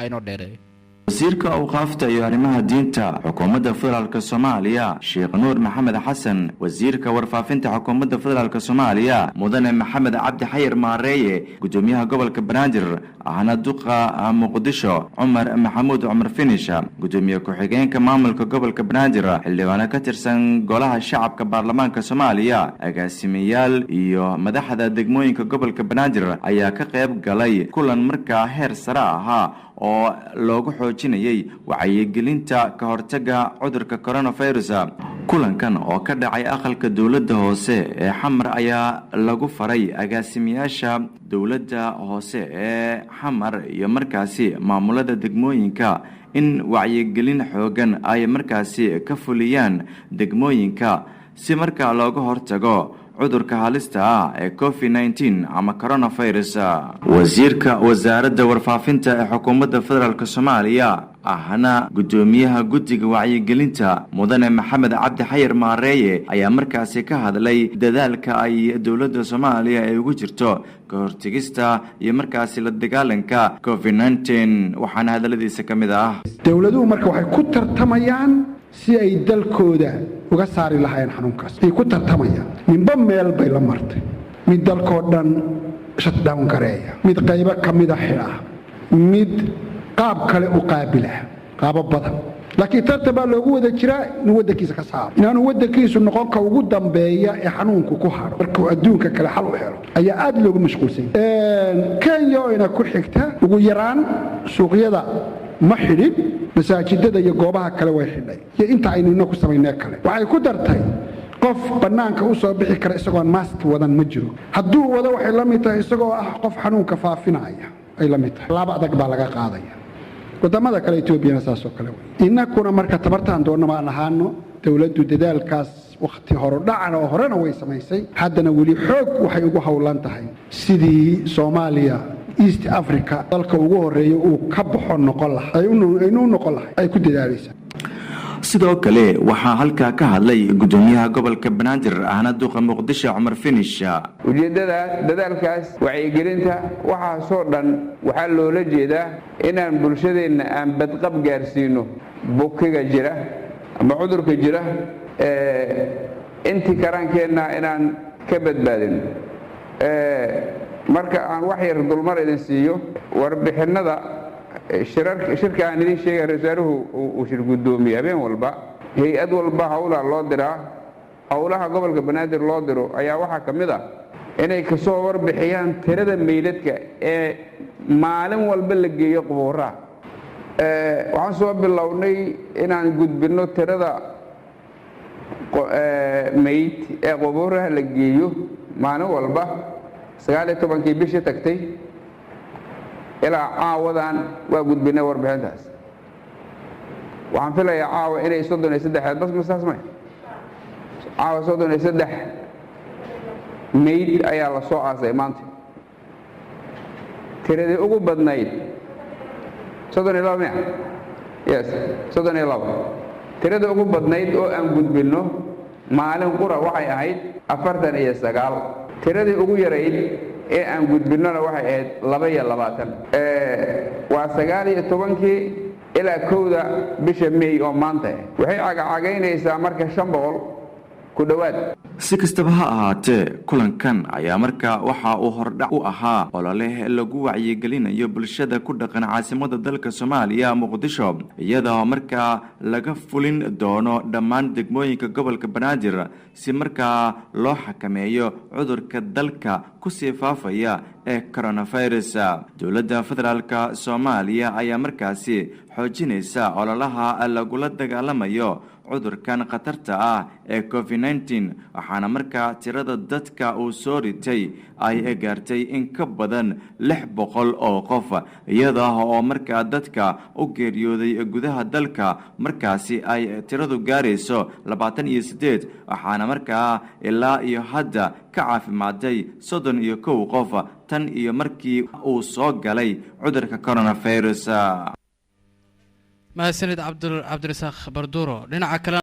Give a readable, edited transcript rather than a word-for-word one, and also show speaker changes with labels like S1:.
S1: inoo dheereeyo.
S2: wasiirka awqaafta iyo arrimaha diinta xukuumadda federaalka Soomaaliya Sheekh Nuur Maxamed Xasan, wasiirka warfaafinta xukuumadda federaalka Soomaaliya Mudane Maxamed Cabdi Xayir Maareeye, gudoomiyaha gobolka Banaadir ahna duqa Muqdisho Cumar Maxamuud Cumar Finish, gudoomiye ku-xigeenka maamulka gobolka Banaadir, xildhibaan ka tirsan golaha shacabka baarlamaanka Soomaaliya, agaasimayaal iyo madaxda degmooyinka gobolka Banaadir ayaa ka qayb galay kulan markaa heer sare ahaa oo loogu xoojinayay wacyigelinta ka hortagga cudurka coronavirus. kulankan oo ka dhacay aqalka dawladda hoose ee Xamar ayaa lagu faray agaasimayaasha dawladda hoose ee Xamar iyo markaasi maamulada degmooyinka in wacyigelin xoogan ay markaasi ka fuliyaan degmooyinka si markaa looga hortago cudurka halista ah ee COVID-19 ama coronavirus. wasiirka wasaaradda warfaafinta ee xukuumadda federaalka Soomaaliya ahna gudoomiyaha guddiga wacyigelinta Mudane Maxamed Cabdi Xayir Maareeye ayaa markaasi ka hadlay dadaalka ay dawladda Soomaaliya ay ugu jirto ka hortagista iyo markaasi la dagaalanka COVID-19. waxaana hadaladiisa ka mid ah
S3: dawladuhu marka waxay ku tartamayaan si ay dalkooda uga saari lahayn xanuunkaas. ay ku tartamayaan ninba meel bay la martay, mid dalkoo dhan shutdown gareeya, mid qaybo ka mida xidha, mid qaab kale u qaabila, qaabo badan. laakiin tartan baa loogu wada jiraa inuu waddankiisa ka saaro, inaanu waddankiisu noqon ka ugu dambeeya ee xanuunku ku haro markuu adduunka kale xal u helo ayaa aad loogu mashquulsan yahay. Kenya oo ina ku xigta ugu yaraan suuqyada ma xidhin, masaajidada iyo goobaha kale way xidhay, iyo inta aynu ku samaynay kale waxay ku dartay qof banaanka u soo bixi kara isagoo mask wadan ma jiro. hadduu wado waxay la mid tahay isagoo ah qof xanuunka faafinaya ay la mid tahay. laaba adag baa laga qaadaya. wadamada kale Etoobiyana saas oo kale way. inakuna marka tabartaan doonama aan ahaano, dawladdu dadaalkaas waqti hore dhacana oo horena way samaysay, haddana weli xoog waxay ugu hawlan tahay sidii Soomaaliya East Africa dalka ugu horeeyo uu ka baxo noqon lahaa aynu noqon lahaa ay ku dadaalaysaa.
S2: sidoo kale waxaa halkaa ka hadlay gudoomiyaha gobolka Banaadir ahna duqa Muqdisho Cumar Finish.
S4: ujeedada dadaalkaas wacyigelinta waxa soo dhan waxa loola jeedaa inaan bulshadeena aan badqab gaarsiino bukiga jira ama cudurka jira intii karankeena inaan ka badbaadino. marka aan wax yar dulmar idin siiyo warbixinada shirka aan idin sheegay rasaaruhu uu shir gudoomiye habeen walba hay'ad walba hawla loo diraa, hawlaha gobolka Banaadir loo diro ayaa waxa kamid ah inay ka soo warbixiyaan tirada meydadka ee maalin walba la geeyo qubuuraha. waxaan soo bilownay inaan gudbino tirada meyd ee qubuuraha la geeyo maalin walba 19 bishii tagtay ilaa caawadan waa gudbinay warbixintaas. waxaan filayaa caawa inay 33 bas masaas may caawa 33 meyd ayaa la soo aasay maanta. tiradii ugu badnayd 32 yes 32 tiradii ugu badnayd oo aan gudbino maalin qura waxay ahayd 49. tiradii ugu yarayd ee aan gudbinona waxay ahayd 22. waa 19 ilaa 1 bisha May oo maanta waxay cagacageynaysaa marka 500 ku dhawaad.
S2: si kastaba ha ahaatee kulankan ayaa markaa waxa uu hordhac u ahaa olole lagu wacyigelinayo bulshada ku dhaqan caasimada dalka Soomaaliya Muqdisho, iyadoo markaa laga fulin doono dhammaan degmooyinka gobolka Banaadir si markaa loo xakameeyo cudurka dalka ku sii faafaya ee coronavirus. dawladda federaalka Soomaaliya ayaa markaasi xoojinaysa ololaha lagula dagaalamayo cudurkan khatarta ah ee COVID-19, waxaana markaa tirada dadka uu soo ritay ay gaartay in ka badan 600 oo qof, iyada oo markaa dadka u geeriyooday gudaha dalka markaasi ay tiradu gaarayso 28, waxaana markaa ilaa iyo hadda ka caafimaaday 31 qof tan iyo markii uu soo galay cudurka coronavirus.
S1: mahadsanid cabdirasaaq Barduro. dhinaca kale